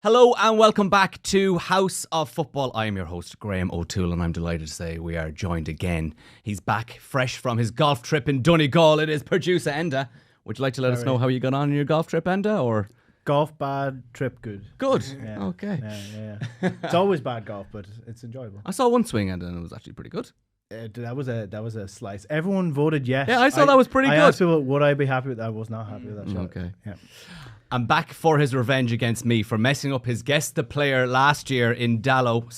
Hello and welcome back to House of Football. I am your host, Graham O'Toole, and I'm delighted to say we are joined again. He's back fresh from his golf trip in Donegal. It is producer Enda. Would you like to let us know how you got on your golf trip, Enda? Or golf bad, trip good. Good. Yeah. Okay. Yeah. It's always bad golf, but it's enjoyable. I saw one swing, Enda, and it was actually pretty good. That was a slice. Everyone voted yes. Yeah, I saw that was pretty good. I asked people, would I be happy with that? I was not happy with that shot. Okay. Yeah. And back for his revenge against me for messing up his Guess the Player last week in Dallow.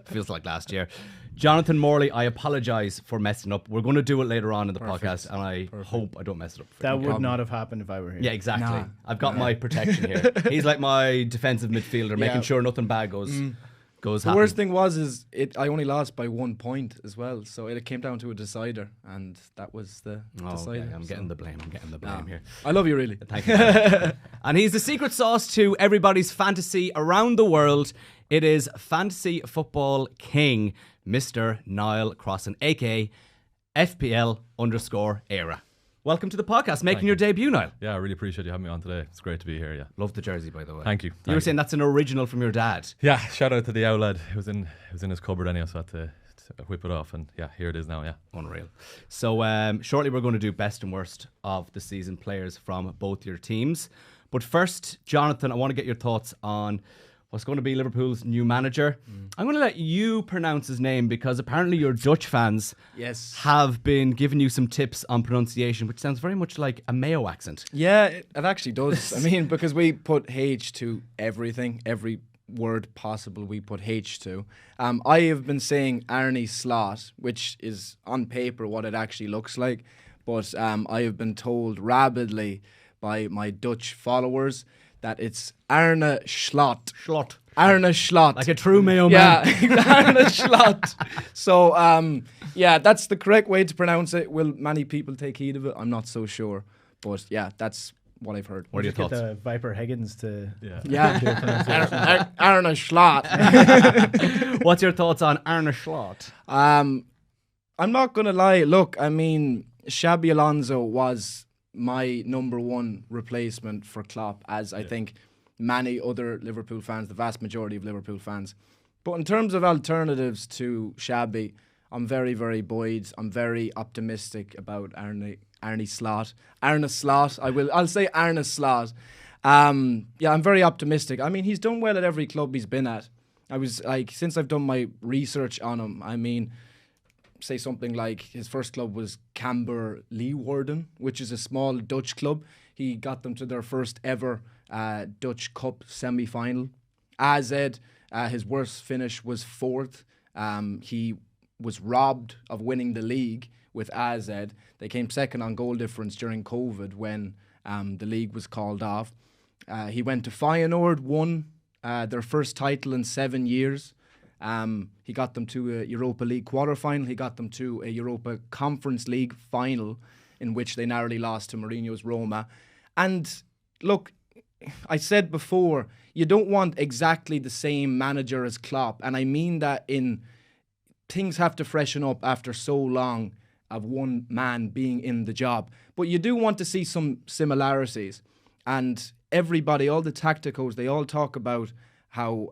Feels like last year. Jonathan Morley, I apologise for messing up. We're going to do it later on in the podcast, and I hope I don't mess it up. That would not have happened if I were here. Yeah, exactly. Nah. I've got my protection here. He's like my defensive midfielder, making sure nothing bad goes The worst thing was I only lost by 1 point as well, so it came down to a decider, and that was the decider. Okay. I'm getting the blame here. I love you, really. Thank you. And he's the secret sauce to everybody's fantasy around the world. It is Fantasy Football King, Mr. Niall Crossan, aka FPL_era. Welcome to the podcast, making your debut, Niall. Yeah, I really appreciate you having me on today. It's great to be here, yeah. Love the jersey, by the way. Thank you. You were saying that's an original from your dad. Yeah, shout out to the owl lad. It was in his cupboard anyhow, so I had to whip it off, and yeah, here it is now, yeah. Unreal. So shortly we're going to do best and worst of the season players from both your teams. But first, Jonathan, I want to get your thoughts on what's going to be Liverpool's new manager. I'm going to let you pronounce his name because apparently your Dutch fans have been giving you some tips on pronunciation, which sounds very much like a Mayo accent. Yeah, it actually does. I mean, because we put H to everything, every word possible we put H to. I have been saying Arne Slot, which is on paper what it actually looks like, but I have been told rapidly by my Dutch followers that it's Arne Slot. Arne Slot. Like a true Mayo man. Yeah, Arne Slot. So, yeah, that's the correct way to pronounce it. Will many people take heed of it? I'm not so sure. But yeah, that's what I've heard. What are your thoughts? Get the Viper Higgins to Arne Slot. What's your thoughts on Arne Slot? I'm not going to lie. Look, I mean, Xabi Alonso was my number one replacement for Klopp, as I think many other Liverpool fans, the vast majority of Liverpool fans. But in terms of alternatives to Xabi, I'm very, very buoyed. I'm very optimistic about Arne Slot. Arne Slot. I'll say Arne Slot. Yeah, I'm very optimistic. I mean, he's done well at every club he's been at. I was like, since I've done my research on him, I mean, say something like his first club was Camber Leeuwarden, which is a small Dutch club. He got them to their first ever Dutch Cup semi-final. AZ, his worst finish was fourth. He was robbed of winning the league with AZ. They came second on goal difference during COVID when the league was called off. He went to Feyenoord, won their first title in 7 years. He got them to a Europa League quarter-final. He got them to a Europa Conference League final in which they narrowly lost to Mourinho's Roma. And look, I said before, you don't want exactly the same manager as Klopp. And I mean that in things have to freshen up after so long of one man being in the job. But you do want to see some similarities. And everybody, all the tacticos, they all talk about how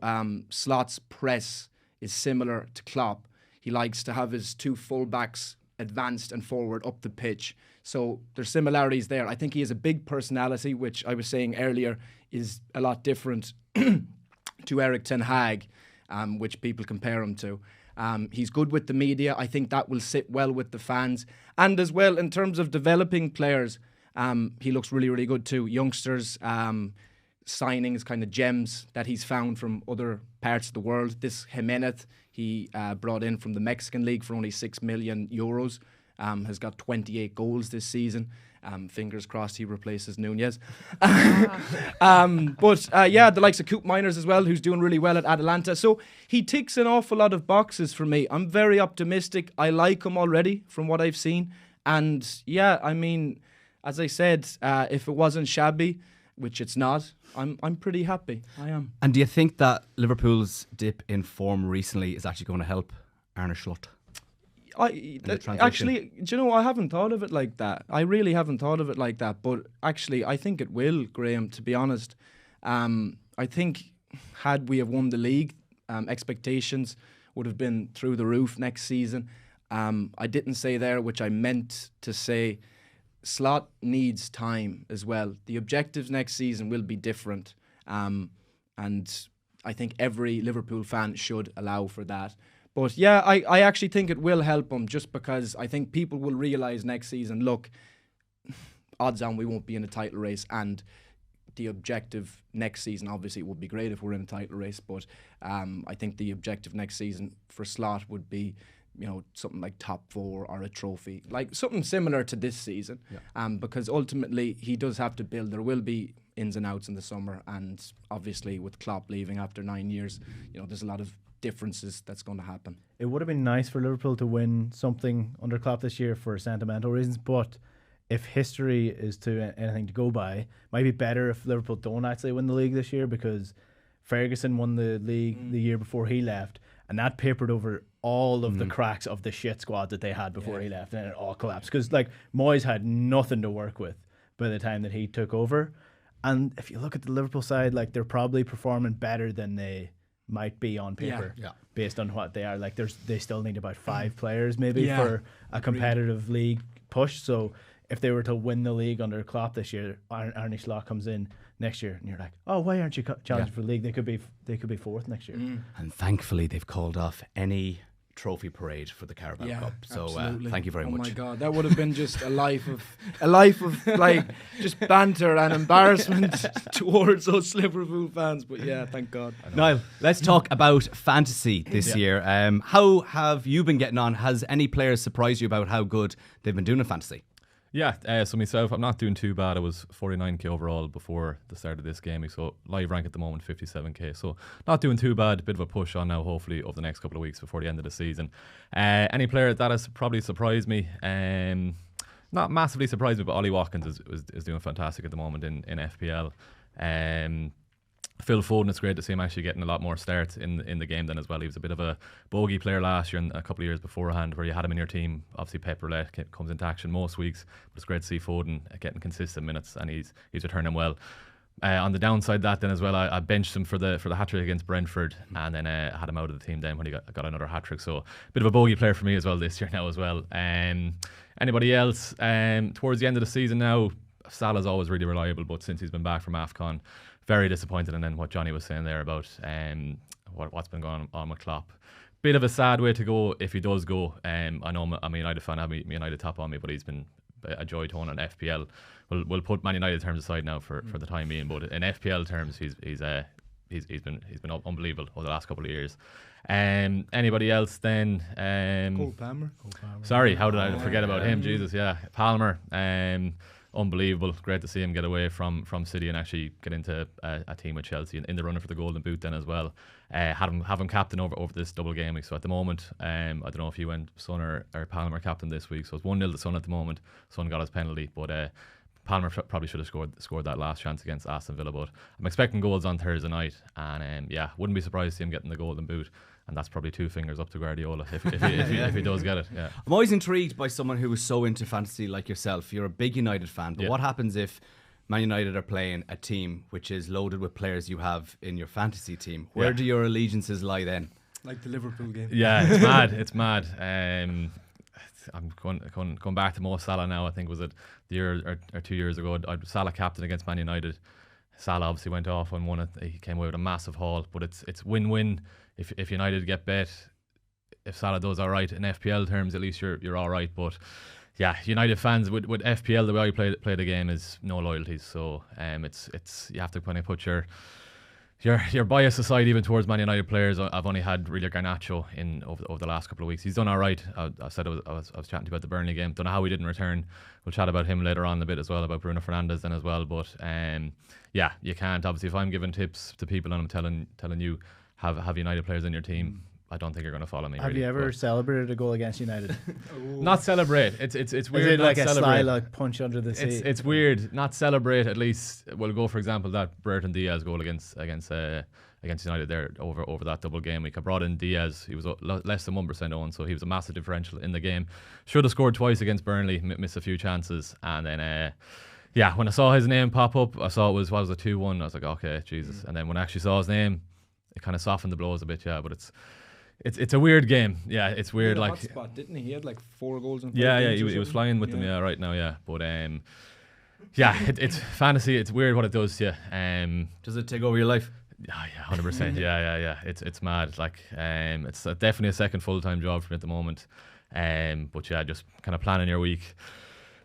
Slot's press is similar to Klopp. He likes to have his two fullbacks advanced and forward up the pitch. So there's similarities there. I think he has a big personality, which I was saying earlier is a lot different to Erik ten Hag, which people compare him to. He's good with the media. I think that will sit well with the fans. And as well, in terms of developing players, he looks really, really good too. Youngsters, signings, kind of gems that he's found from other parts of the world. This Jimenez, he brought in from the Mexican League for only €6 million, has got 28 goals this season. Fingers crossed he replaces Nunez. But yeah, the likes of Coop Miners as well, who's doing really well at Atalanta. So he ticks an awful lot of boxes for me. I'm very optimistic. I like him already from what I've seen. And yeah, I mean, as I said, if it wasn't Xabi, which it's not, I'm pretty happy. I am. And do you think that Liverpool's dip in form recently is actually going to help Arne Slot? Actually, do you know, I haven't thought of it like that. I really haven't thought of it like that. But actually, I think it will, Graham, to be honest. I think had we have won the league, expectations would have been through the roof next season. I didn't say there, which I meant to say, Slot needs time as well. The objectives next season will be different. And I think every Liverpool fan should allow for that. But yeah, I actually think it will help him, just because I think people will realise next season, look, odds on we won't be in a title race, and the objective next season, obviously it would be great if we're in a title race, but I think the objective next season for Slot would be, something like top 4 or a trophy, like something similar to this season. Because ultimately he does have to build. There will be ins and outs in the summer, and obviously with Klopp leaving after 9 years, there's a lot of differences that's going to happen. It would have been nice for Liverpool to win something under Klopp this year for sentimental reasons, but if history is to anything to go by, it might be better if Liverpool don't actually win the league this year, because Ferguson won the league the year before he left, and that papered over all of the cracks of the shit squad that they had before he left, and it all collapsed. Because Moyes had nothing to work with by the time that he took over. And if you look at the Liverpool side, they're probably performing better than they might be on paper, based on what they are. They still need about 5 players maybe for a competitive league push. So if they were to win the league under Klopp this year, Arne Slot comes in next year, and you're like, oh, why aren't you challenging for the league? They could be 4th next year. And thankfully, they've called off any trophy parade for the Carabao Cup. So thank you very much. Oh my God, that would have been just a life of just banter and embarrassment towards us Liverpool fans. But yeah, thank God. Niall, let's talk about fantasy this year. How have you been getting on? Has any players surprised you about how good they've been doing in fantasy? Yeah, so myself, I'm not doing too bad. I was 49k overall before the start of this game, so live rank at the moment 57k, so not doing too bad. Bit of a push on now, hopefully over the next couple of weeks before the end of the season. Any player that has probably surprised me, not massively surprised me, but Ollie Watkins is doing fantastic at the moment in FPL. Phil Foden, it's great to see him actually getting a lot more starts in the game then as well. He was a bit of a bogey player last year and a couple of years beforehand, where you had him in your team. Obviously Pep Roulette comes into action most weeks, but it's great to see Foden getting consistent minutes, and he's returning well. On the downside that then as well, I benched him for the hat-trick against Brentford, and then had him out of the team then when he got another hat-trick. So a bit of a bogey player for me as well this year now as well. Anybody else? Towards the end of the season now, Salah's always really reliable, but since he's been back from AFCON, very disappointed. And then what Johnny was saying there about what's been going on with Klopp. Bit of a sad way to go if he does go. I know I'm a United fan, I have United top on me, but he's been a joy to own on FPL. We'll put Man United terms aside now for the time being, but in FPL terms, he's been unbelievable over the last couple of years. Anybody else then? Cole Palmer. Sorry, how did I forget about him? Jesus, yeah, Palmer. Unbelievable. Great to see him get away from City and actually get into a team with Chelsea in the running for the Golden Boot then as well. Have him captain over this double game week. So at the moment, I don't know if you went Son or Palmer captain this week. So it's 1-0 to Son at the moment. Son got his penalty, but Palmer probably should have scored that last chance against Aston Villa. But I'm expecting goals on Thursday night, and wouldn't be surprised to see him getting the Golden Boot. And that's probably 2 fingers up to Guardiola if he does get it. Yeah. I'm always intrigued by someone who is so into fantasy like yourself. You're a big United fan, but what happens if Man United are playing a team which is loaded with players you have in your fantasy team? Where do your allegiances lie then? Like the Liverpool game. Yeah, it's mad. It's mad. I'm going back to Mo Salah now. I think was it the year or 2 years ago. Salah captain against Man United. Salah obviously went off and won it. He came away with a massive haul, but it's win-win. If United get bet, if Salah does all right in FPL terms, at least you're all right. But yeah, United fans with FPL, the way I play the game is no loyalties. So it's you have to kind of put your bias aside even towards Man United players. I've only had really Garnacho in over the last couple of weeks. He's done all right. I said I was chatting to you about the Burnley game. Don't know how he didn't return. We'll chat about him later on a bit as well, about Bruno Fernandes then as well. But yeah, you can't. Obviously, if I'm giving tips to people and I'm telling you have United players in your team, I don't think you're going to follow me. Have you ever celebrated a goal against United? Not celebrate. It's weird. Is it not like a celebrate. sly punch under the seat? It's weird. Not celebrate. At least we'll go for example that Burton Diaz goal against United there over that double game week. I brought in Diaz. He was less than 1% owned, so he was a massive differential in the game. Should have scored twice against Burnley. Missed a few chances, and then yeah, when I saw his name pop up, I saw it was, what was it, 2-1. I was like, okay, Jesus. And then when I actually saw his name, it kind of softened the blows a bit, yeah. But it's a weird game. Yeah, it's weird. He had a Like, hot spot, didn't he? He had like 4 goals in 5 yeah, games or he was something. flying with them, yeah, right now, yeah. But yeah, it's fantasy. It's weird what it does to you. Does it take over your life? Yeah, 100%. Yeah. It's mad. Like, it's definitely a second full-time job for me at the moment. But yeah, just kind of planning your week.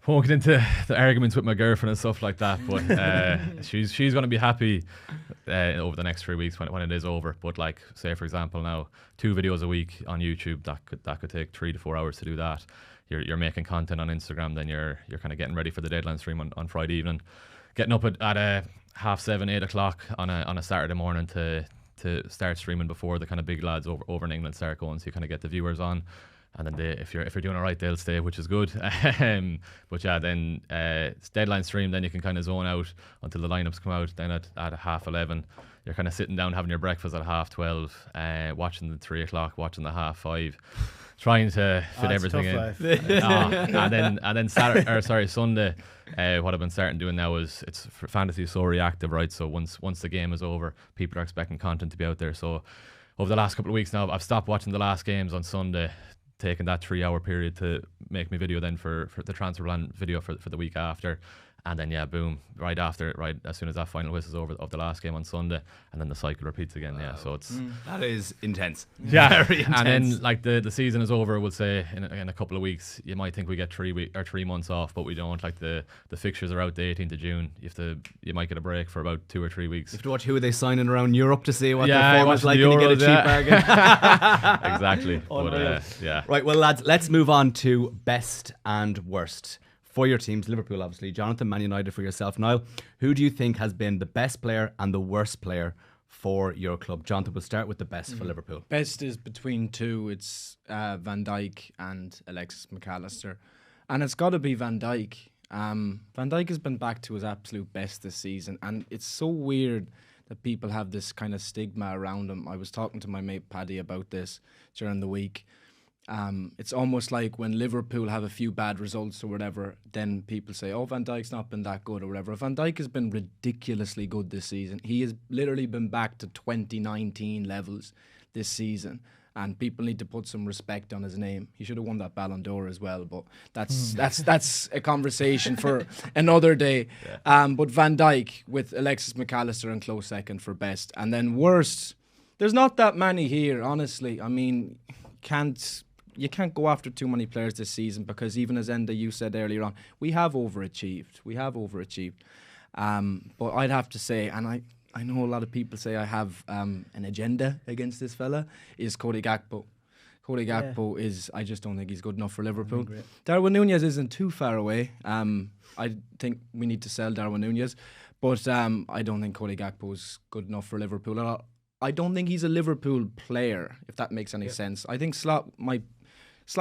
Won't get into the arguments with my girlfriend and stuff like that, but she's going to be happy over the next 3 weeks when it is over. But like, say for example, now 2 videos a week on YouTube, that could take 3 to 4 hours to do that. You're making content on Instagram, then you're kind of getting ready for the deadline stream on Friday evening, getting up at 7:30, 8 o'clock on a Saturday morning to start streaming before the kind of big lads over in England start going, so you kind of get the viewers on. And then if you're doing all right, they'll stay, which is good. But yeah, then it's deadline stream. Then you can kind of zone out until the lineups come out. Then at 11:30, you're kind of sitting down having your breakfast at 12:30, watching the 3 o'clock, watching the 5:30, trying to fit everything in. And then Sunday. What I've been starting doing now is it's for fantasy so reactive, right? So once the game is over, people are expecting content to be out there. So over the last couple of weeks now, I've stopped watching the last games on Sunday, taking that 3-hour period to make my video then for the transfer plan video for the week after. And then, yeah, boom, right after, right as soon as that final whistle's over of the last game on Sunday, and then the cycle repeats again. Yeah, so it's that is intense. Yeah, very intense. And then like the season is over, we'll say in a couple of weeks. You might think we get 3 months off, but we don't. Like the fixtures are out the 18th of June. You might get a break for about 2 or 3 weeks. You have to watch who are they signing around Europe to see what their Yeah, form is like, watching and the you get a cheap Euros, bargain. Exactly. But yeah. Right, well, lads, let's move on to best and worst for your teams. Liverpool, obviously. Jonathan, Man United for yourself. Niall, who do you think has been the best player and the worst player for your club? Jonathan, we'll start with the best for Liverpool. Best is between 2. It's Van Dijk and Alexis McAllister. And it's got to be Van Dijk. Van Dijk has been back to his absolute best this season. And it's so weird that people have this kind of stigma around him. I was talking to my mate Paddy about this during the week. It's almost like when Liverpool have a few bad results or whatever, then people say, oh, Van Dijk's not been that good or whatever. Van Dijk has been ridiculously good this season. He has literally been back to 2019 levels this season, and people need to put some respect on his name. He should have won that Ballon d'Or as well, but that's a conversation for another day. Yeah. But Van Dijk with Alexis McAllister in close second for best. And then worst, there's not that many here, honestly. I mean, you can't go after too many players this season, because even as Enda, you said earlier on, we have overachieved. But I'd have to say, and I know a lot of people say I have an agenda against this fella, is Cody Gakpo. Cody Gakpo is, I just don't think he's good enough for Liverpool. Darwin Núñez isn't too far away. I think we need to sell Darwin Núñez, but I don't think Cody Gakpo is good enough for Liverpool at all. I don't think he's a Liverpool player, if that makes any sense. I think Slot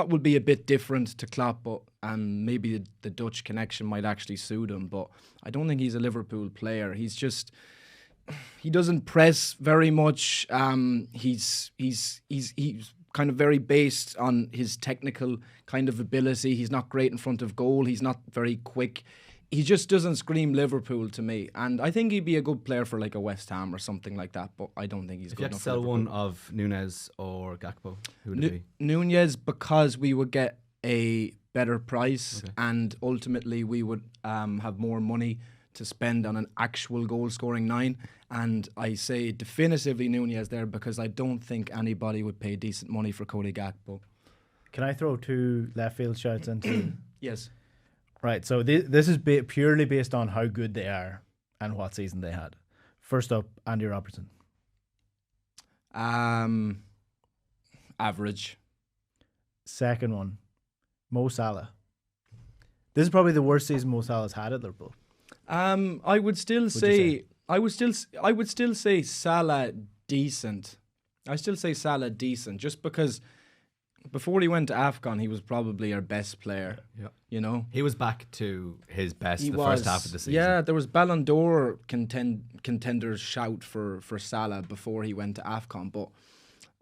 will be a bit different to Klopp, but maybe the Dutch connection might actually suit him. But I don't think he's a Liverpool player. He doesn't press very much. He's kind of very based on his technical kind of ability. He's not great in front of goal. He's not very quick. He just doesn't scream Liverpool to me. And I think he'd be a good player for like a West Ham or something like that, but I don't think he's good enough. If you had to sell one of Núñez or Gakpo, who would it be? Núñez, because we would get a better price, and ultimately we would have more money to spend on an actual goal-scoring 9. And I say definitively Núñez there, because I don't think anybody would pay decent money for Cody Gakpo. Can I throw 2 left field shouts into? Yes. Right, so this is purely based on how good they are and what season they had. First up, Andy Robertson. Average. Second one, Mo Salah. This is probably the worst season Mo Salah's had at Liverpool. I would still say Salah decent. I still say Salah decent, just because before he went to AFCON, he was probably our best player. Yeah. You know? He was back to his best first half of the season. Yeah, there was Ballon d'Or contenders shout for Salah before he went to AFCON, but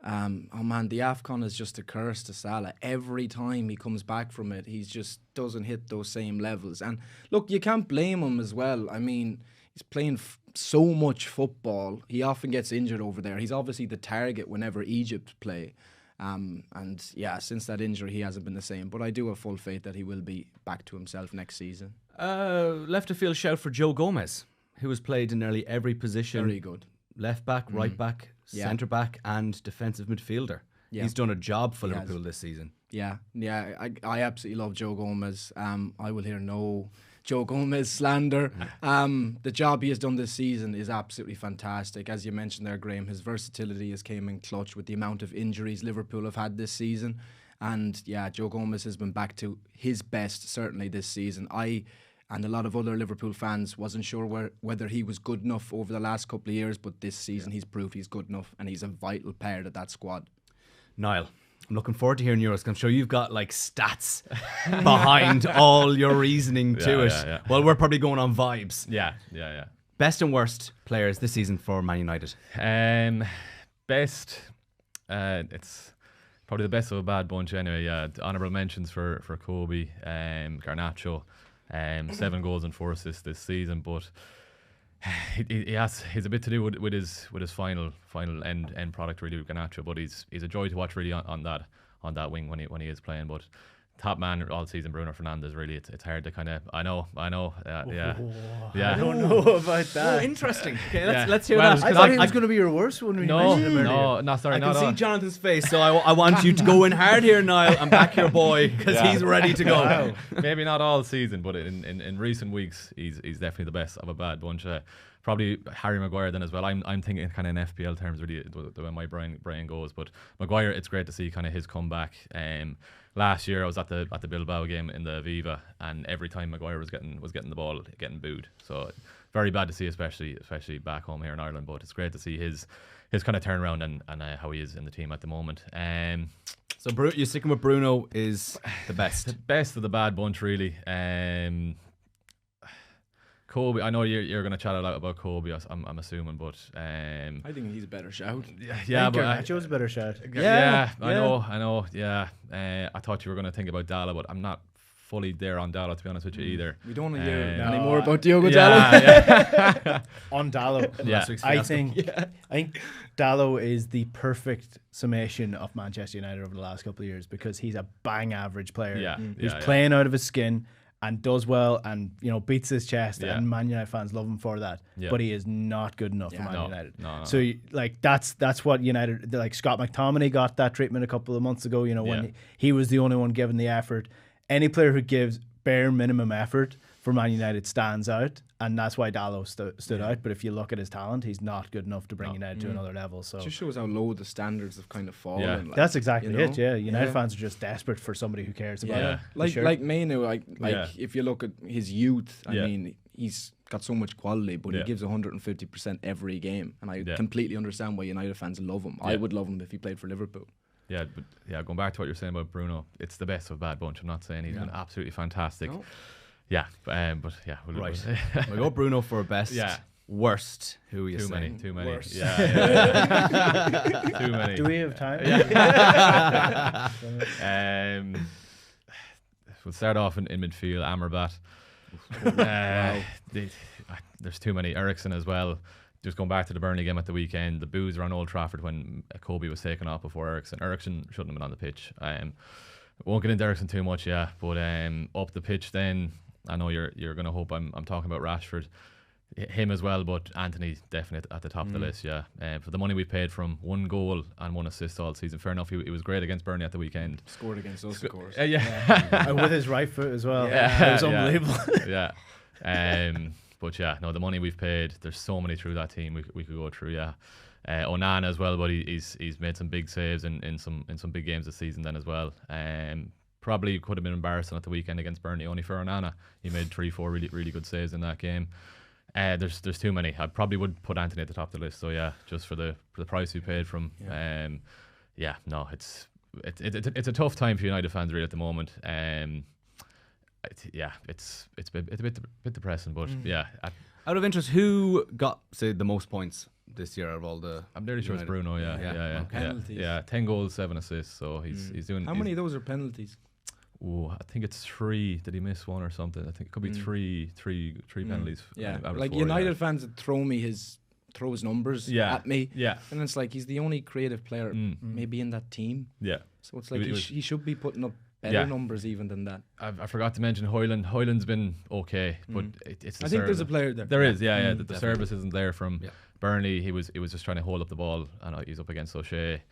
Oh man, the AFCON is just a curse to Salah. Every time he comes back from it, he just doesn't hit those same levels. And look, you can't blame him as well. I mean, he's playing so much football. He often gets injured over there. He's obviously the target whenever Egypt play. And yeah, since that injury, he hasn't been the same. But I do have full faith that he will be back to himself next season. Left of field shout for Joe Gomez, who has played in nearly every position. Very good. Left back, right back, centre back, and defensive midfielder. Yeah. He's done a job for Liverpool this season. Yeah, I absolutely love Joe Gomez. I will hear no Joe Gomez slander. The job he has done this season is absolutely fantastic. As you mentioned there, Graham, his versatility has came in clutch with the amount of injuries Liverpool have had this season. And yeah, Joe Gomez has been back to his best, certainly this season. I and a lot of other Liverpool fans wasn't sure whether he was good enough over the last couple of years, but this season he's proved he's good enough, and he's a vital part of that squad. Niall, I'm looking forward to hearing yours. I'm sure you've got like stats behind all your reasoning to it. Yeah. Well, we're probably going on vibes. Yeah. Best and worst players this season for Man United. Best, it's probably the best of a bad bunch anyway. Yeah, honourable mentions for Kobe, Garnacho. 7 goals and 4 assists this season, but he's a bit to do with his final end product really with Garnacho, but he's a joy to watch really on that wing when he is playing. But top man all season, Bruno Fernandes. Really, it's hard to kind of. I know. Yeah. I don't know about that. Oh, interesting. Okay, let's hear Well, that. I thought he was going to be your worst when we mentioned him earlier. No, sorry, I not can see all. Jonathan's face, so I want you to go in hard here, Niall, and back your boy because he's ready to go. Wow. Maybe not all season, but in recent weeks, he's definitely the best of a bad bunch. Probably Harry Maguire then as well. I'm thinking kind of in FPL terms really the way my brain goes. But Maguire, it's great to see kind of his comeback. Last year I was at the Bilbao game in the Viva, and every time Maguire was getting the ball, getting booed. So very bad to see, especially back home here in Ireland. But it's great to see his kind of turnaround and how he is in the team at the moment. So you're sticking with Bruno is the best. The best of the bad bunch, really. Kobe, I know you're going to chat a lot about Kobe, I'm assuming, but I think he's a better shout. yeah, but Garnacho's a better shout. I know. Yeah, I thought you were going to think about Dalla, but I'm not fully there on Dalla, to be honest with you either. We don't want to hear No, any more about Diogo Yeah, Dalot. yeah. On Dallo, Yeah. I think Dallo is the perfect summation of Manchester United over the last couple of years, because he's a bang average player Yeah. who's Yeah. playing out of his skin and does well, and beats his chest, Yeah. and Man United fans love him for that. Yeah. But he is not good enough for Man No, United. no. So that's what United, like Scott McTominay got that treatment a couple of months ago. When he was the only one given the effort. Any player who gives bare minimum effort for Man United stands out, and that's why Dallo stood out. But if you look at his talent, he's not good enough to bring United to another level. So It just shows how low the standards have kind of fallen. Yeah. Like, that's exactly it. know? Yeah, United fans are just desperate for somebody who cares about Yeah. it. Like Mainu, Yeah. if you look at his youth, I Yeah. mean, he's got so much quality, but he Yeah. gives 150% every game, and I Yeah. completely understand why United fans love him. I Yeah. would love him if he played for Liverpool. Yeah, but going back to what you're saying about Bruno, it's the best of a bad bunch. I'm not saying he's been absolutely fantastic. No. Yeah, but yeah, Right. We go Bruno for best. Yeah. Worst. Who are you Too saying? many. Worse. Yeah. Too many. Do we have time? We'll start off in midfield. Amrabat. There's too many. Eriksen as well. Just going back to the Burnley game at the weekend, the boos were on Old Trafford when Kobe was taken off before Eriksen. Eriksen shouldn't have been on the pitch. Won't get into Eriksen too much, but up the pitch then, I know you're going to hope I'm talking about Rashford, him as well, but Anthony definitely at the top of the list, yeah. For the money we paid from 1 goal and 1 assist all season, fair enough, he was great against Burnley at the weekend. Scored against us, of course. Yeah. And with his right foot as well. Yeah. It was unbelievable. Yeah. But yeah, no, the money we've paid, there's so many through that team we could go through, yeah. Onana as well, but he's made some big saves in some big games this season then as well. Probably could have been embarrassing at the weekend against Burnley, only for Onana. He made 3-4 really, really good saves in that game. There's too many. I probably would put Anthony at the top of the list. So yeah, just for the price we paid from. It's a tough time for United fans really at the moment. It's a bit depressing, but yeah. Out of interest, who got, say, the most points this year out of all the? I'm nearly sure it's United? Bruno. Yeah. Penalties. Yeah, 10 goals, 7 assists. So he's doing. How many of those are penalties? Oh, I think it's 3. Did he miss one or something? I think it could be three penalties. Yeah, out of like 4, United fans that throw his numbers at me. Yeah. And it's like he's the only creative player maybe in that team. Yeah. So it's like It was- he should be putting up better numbers even than that. I forgot to mention Hoyland. Hoyland's been okay, but it's the I think there's a service. player there. There is, yeah. The definitely. service isn't there from Yeah. Burnley. He was just trying to hold up the ball, and he's up against O'Shea.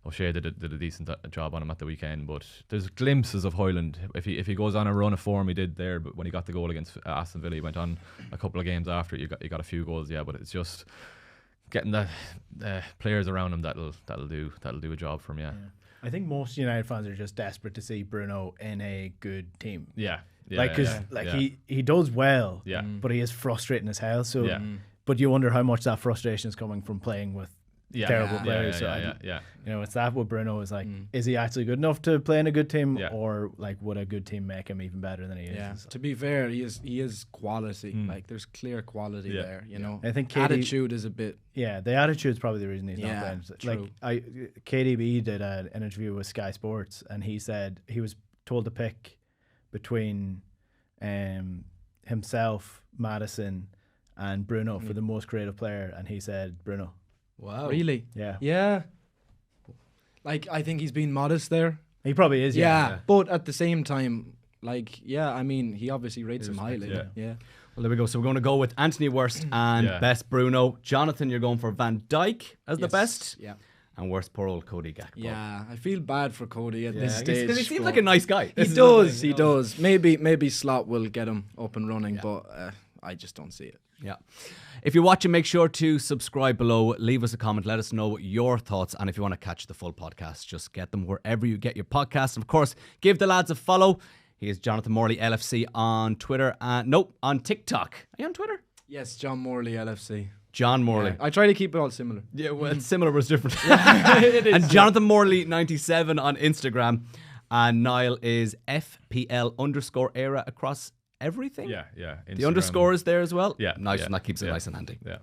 O'Shea did a decent job on him at the weekend, but there's glimpses of Hoyland. If he goes on a run of form, he did there. But when he got the goal against Aston Villa, he went on a couple of games after. He got a few goals, yeah. But it's just getting the players around him that'll do a job for him, yeah. I think most United fans are just desperate to see Bruno in a good team. Yeah. Like, because yeah. he does well, Yeah. but he is frustrating as hell. So, Yeah. but you wonder how much that frustration is coming from playing with terrible Yeah. players. So Yeah. you know, it's that with Bruno is like, is he actually good enough to play in a good team, Yeah. or like would a good team make him even better than he is? Yeah. It's To be fair, he is quality. Like there's clear quality Yeah. there. You know, I think attitude is a bit. Yeah, the attitude's probably the reason he's Yeah, not playing. true. Like KDB did an interview with Sky Sports, and he said he was told to pick between himself, Madison, and Bruno for the most creative player, and he said Bruno. Wow. Really? Yeah, Yeah. Like I think he's been modest there. he probably is. Yeah. But at the same time, like I mean, he obviously rates him highly. yeah. Yeah. Well, there we go. So we're going to go with Anthony worst and Yeah. best Bruno. Jonathan, you're going for Van Dijk as the Yes. best, Yeah. and worst poor old Cody Gakpo. Yeah. I feel bad for Cody at this Yeah, stage. because he seems but like a nice guy. He This is the does. thing, He does. Maybe Slot will get him up and running, but I just don't see it. Yeah. If you're watching, make sure to subscribe below. Leave us a comment. Let us know your thoughts. And if you want to catch the full podcast, just get them wherever you get your podcasts. Of course, give the lads a follow. He is Jonathan Morley LFC on Twitter. On TikTok. Are you on Twitter? Yes, John Morley, LFC. John Morley. Yeah, I try to keep it all similar. Yeah, well, it's similar, but it's different. And Jonathan Morley 97 on Instagram. And Niall is FPL_era across everything. Yeah. The Instagram. underscore is there as well. Yeah, Nice, yeah, and that keeps it yeah. nice and handy. Yeah.